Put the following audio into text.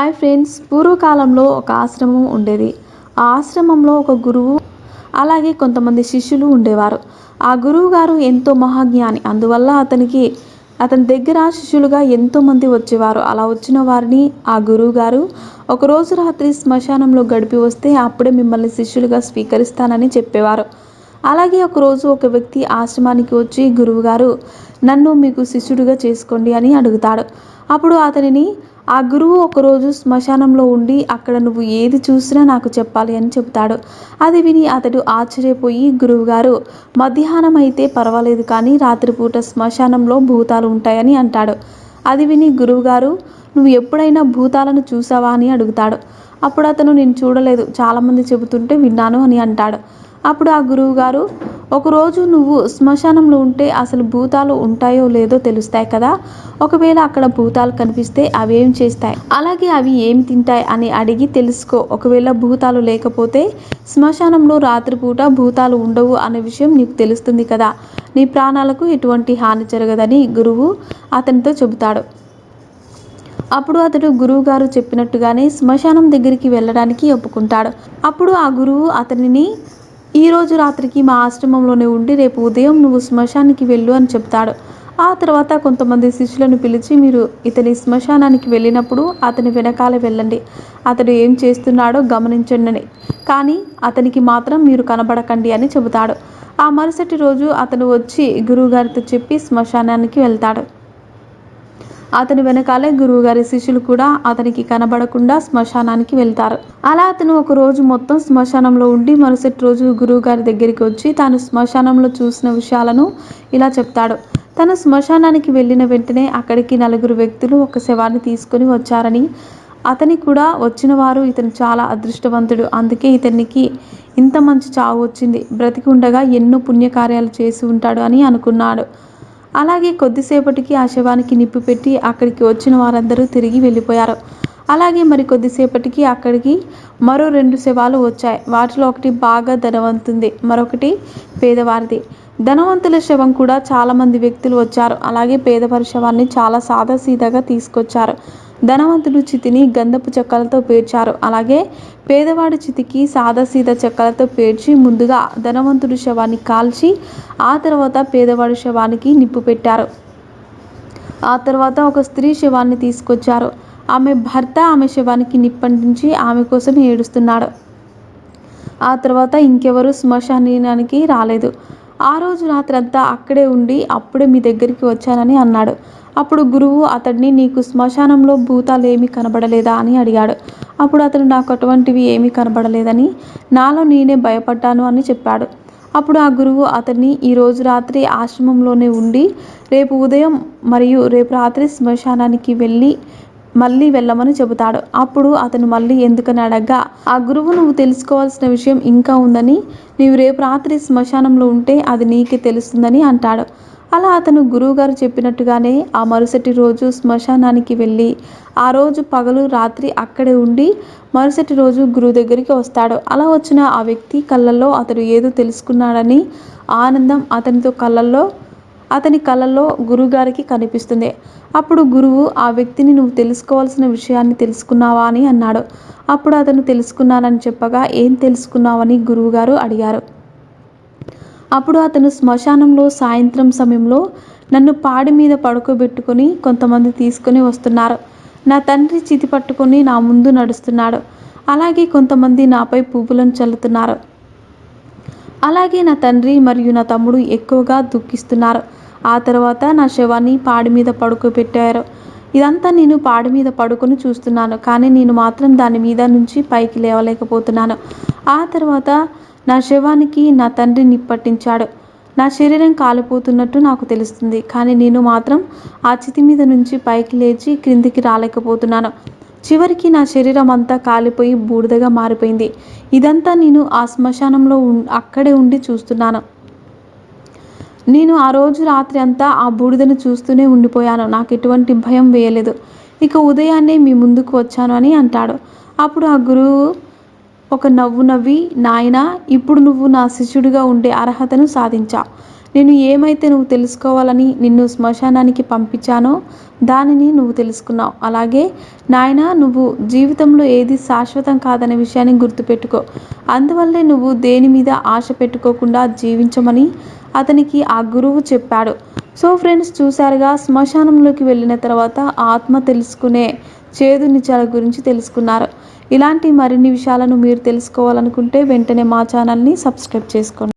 Hi friends, పూర్వకాలంలో ఒక ఆశ్రమం ఉండేది. ఆ ఆశ్రమంలో ఒక గురువు అలాగే కొంతమంది శిష్యులు ఉండేవారు. ఆ గురువు గారు ఎంతో మహాజ్ఞాని. అందువల్ల అతని దగ్గర శిష్యులుగా ఎంతోమంది వచ్చేవారు. అలా వచ్చిన వారిని ఆ గురువు గారు ఒకరోజు రాత్రి శ్మశానంలో గడిపి వస్తే అప్పుడే మిమ్మల్ని శిష్యులుగా స్వీకరిస్తానని చెప్పేవారు. అలాగే ఒకరోజు ఒక వ్యక్తి ఆశ్రమానికి వచ్చి, గురువుగారు నన్ను మీకు శిష్యుడిగా చేసుకోండి అని అడుగుతాడు. అప్పుడు ఆ గురువు ఒకరోజు శ్మశానంలో ఉండి, అక్కడ నువ్వు ఏది చూసినా నాకు చెప్పాలి అని చెప్తాడు. అది విని అతడు ఆశ్చర్యపోయి, గురువుగారు మధ్యాహ్నం అయితే పర్వాలేదు కానీ రాత్రిపూట శ్మశానంలో భూతాలు ఉంటాయని అంటాడు. అది విని గురువుగారు నువ్వు ఎప్పుడైనా భూతాలను చూసావా అని అడుగుతాడు. అప్పుడు అతను నేను చూడలేదు, చాలామంది చెబుతుంటే విన్నాను అని అంటాడు. అప్పుడు ఆ గురువుగారు ఒకరోజు నువ్వు శ్మశానంలో ఉంటే అసలు భూతాలు ఉంటాయో లేదో తెలుస్తాయి కదా, ఒకవేళ అక్కడ భూతాలు కనిపిస్తే అవి ఏం చేస్తాయి, అలాగే అవి ఏం తింటాయి అని అడిగి తెలుసుకో. ఒకవేళ భూతాలు లేకపోతే శ్మశానంలో రాత్రిపూట భూతాలు ఉండవు అనే విషయం నీకు తెలుస్తుంది కదా, నీ ప్రాణాలకు ఎటువంటి హాని జరగదని గురువు అతనితో చెబుతాడు. అప్పుడు అతడు గురువుగారు చెప్పినట్టుగానే శ్మశానం దగ్గరికి వెళ్ళడానికి ఒప్పుకుంటాడు. అప్పుడు ఆ గురువు అతనిని ఈరోజు రాత్రికి మా ఆశ్రమంలోనే ఉండి రేపు ఉదయం నువ్వు శ్మశానానికి వెళ్ళు అని చెప్తాడు. ఆ తర్వాత కొంతమంది శిష్యులను పిలిచి, మీరు ఇతని శ్మశానానికి వెళ్ళినప్పుడు అతని వెనకాల వెళ్ళండి, అతడు ఏం చేస్తున్నాడో గమనించండి, కానీ అతనికి మాత్రం మీరు కనబడకండి అని చెబుతాడు. ఆ మరుసటి రోజు అతను వచ్చి గురువుగారితో చెప్పి శ్మశానానికి వెళ్తాడు. అతని వెనకాలే గురువుగారి శిష్యులు కూడా అతనికి కనబడకుండా శ్మశానానికి వెళ్తారు. అలా అతను ఒక రోజు మొత్తం శ్మశానంలో ఉండి మరుసటి రోజు గురువుగారి దగ్గరికి వచ్చి తాను శ్మశానంలో చూసిన విషయాలను ఇలా చెప్తాడు. తను శ్మశానానికి వెళ్ళిన వెంటనే అక్కడికి 4 వ్యక్తులు ఒక శవాన్ని తీసుకొని వచ్చారని, అతని కూడా వచ్చిన వారు ఇతను చాలా అదృష్టవంతుడు, అందుకే ఇతనికి ఇంత మంచి చావు వచ్చింది, బ్రతికి ఉండగా ఎన్నో పుణ్యకార్యాలు చేసి ఉంటాడు అని అనుకున్నాడు. అలాగే కొద్దిసేపటికి ఆ శవానికి నిప్పు పెట్టి అక్కడికి వచ్చిన వారందరూ తిరిగి వెళ్ళిపోయారు. అలాగే మరి కొద్దిసేపటికి అక్కడికి మరో 2 శవాలు వచ్చాయి. వాటిలో ఒకటి బాగా ధనవంతుంది, మరొకటి పేదవారిది. ధనవంతుల శవం కూడా చాలామంది వ్యక్తులు వచ్చారు. అలాగే పేదవారి శవాన్ని చాలా సాదాసీదాగా తీసుకొచ్చారు. ధనవంతుడు చితిని గంధపు చెక్కలతో పేర్చారు. అలాగే పేదవాడి చితికి సాదాసీదా చెక్కలతో పేర్చి ముందుగా ధనవంతుడి శవాన్ని కాల్చి ఆ తర్వాత పేదవాడి శవానికి నిప్పు పెట్టారు. ఆ తర్వాత ఒక స్త్రీ శవాన్ని తీసుకొచ్చారు. ఆమె భర్త ఆమె శవానికి నిప్పంటించి ఆమె కోసం ఏడుస్తున్నాడు. ఆ తర్వాత ఇంకెవరూ శ్మశానానికి రాలేదు. ఆ రోజు రాత్రంతా అక్కడే ఉండి అప్పుడే మీ దగ్గరికి వచ్చానని అన్నాడు. అప్పుడు గురువు అతడిని నీకు శ్మశానంలో భూతాలు ఏమీ కనబడలేదా అని అడిగాడు. అప్పుడు అతను నాకు అటువంటివి ఏమీ కనబడలేదని, నాలో నేనే భయపడ్డాను అని చెప్పాడు. అప్పుడు ఆ గురువు అతన్ని ఈరోజు రాత్రి ఆశ్రమంలోనే ఉండి రేపు ఉదయం మరియు రేపు రాత్రి శ్మశానానికి మళ్ళీ వెళ్ళమని చెబుతాడు. అప్పుడు అతను మళ్ళీ ఎందుకని అడగ్గా ఆ గురువు నువ్వు తెలుసుకోవాల్సిన విషయం ఇంకా ఉందని, నీవు రేపు రాత్రి శ్మశానంలో ఉంటే అది నీకే తెలుస్తుందని అంటాడు. అలా అతను గురువుగారు చెప్పినట్టుగానే ఆ మరుసటి రోజు శ్మశానానికి వెళ్ళి ఆ రోజు పగలు రాత్రి అక్కడే ఉండి మరుసటి రోజు గురువు దగ్గరికి వస్తాడు. అలా వచ్చిన ఆ వ్యక్తి కళ్ళల్లో అతడు ఏదో తెలుసుకున్నాడని ఆనందం అతని కళ్ళల్లో గురువుగారికి కనిపిస్తుంది. అప్పుడు గురువు ఆ వ్యక్తిని నువ్వు తెలుసుకోవాల్సిన విషయాన్ని తెలుసుకున్నావా అని అన్నాడు. అప్పుడు అతను తెలుసుకున్నానని చెప్పగా ఏం తెలుసుకున్నావని గురువుగారు అడిగారు. అప్పుడు అతను శ్మశానంలో సాయంత్రం సమయంలో నన్ను పాడి మీద పడుకోబెట్టుకొని కొంతమంది తీసుకొని వస్తున్నారు. నా తండ్రి చితి పట్టుకొని నా ముందు నడుస్తున్నాడు. అలాగే కొంతమంది నాపై పువ్వులను చల్లుతున్నారు. అలాగే నా తండ్రి మరియు నా తమ్ముడు ఎక్కువగా దుఃఖిస్తున్నారు. ఆ తర్వాత నా శవాన్ని పాడి మీద పడుకోబెట్టారు. ఇదంతా నేను పాడి మీద పడుకొని చూస్తున్నాను, కానీ నేను మాత్రం దాని మీద నుంచి పైకి లేవలేకపోతున్నాను. ఆ తర్వాత నా శవానికి నా తండ్రి నిప్పట్టించాడు. నా శరీరం కాలిపోతున్నట్టు నాకు తెలుస్తుంది, కానీ నేను మాత్రం ఆ చితి మీద నుంచి పైకి లేచి క్రిందికి రాలేకపోతున్నాను. చివరికి నా శరీరం అంతా కాలిపోయి బూడిదగా మారిపోయింది. ఇదంతా నేను ఆ శ్మశానంలో అక్కడే ఉండి చూస్తున్నాను. నేను ఆ రోజు రాత్రి అంతా ఆ బూడిదను చూస్తూనే ఉండిపోయాను. నాకు ఎటువంటి భయం వేయలేదు. ఇక ఉదయాన్నే మీ ముందుకు వచ్చాను అని అంటాడు. అప్పుడు ఆ గురువు ఒక నవ్వు నవ్వి, నాయనా, ఇప్పుడు నువ్వు నా శిష్యుడిగా ఉండే అర్హతను సాధించావు. నేను ఏమైతే నువ్వు తెలుసుకోవాలని నిన్ను శ్మశానానికి పంపించానో దానిని నువ్వు తెలుసుకున్నావు. అలాగే నాయన, నువ్వు జీవితంలో ఏది శాశ్వతం కాదనే విషయాన్ని గుర్తుపెట్టుకో. అందువల్లే నువ్వు దేని మీద ఆశ పెట్టుకోకుండా జీవించమని అతనికి ఆ గురువు చెప్పాడు. సో ఫ్రెండ్స్, చూసారుగా, శ్మశానంలోకి వెళ్ళిన తర్వాత ఆత్మ తెలుసుకునే చేదు నిజాల గురించి తెలుసుకున్నారు. ఇలాంటి మరిన్ని విషయాలను మీరు తెలుసుకోవాలనుకుంటే వెంటనే మా ఛానల్ని సబ్స్క్రైబ్ చేసుకోండి.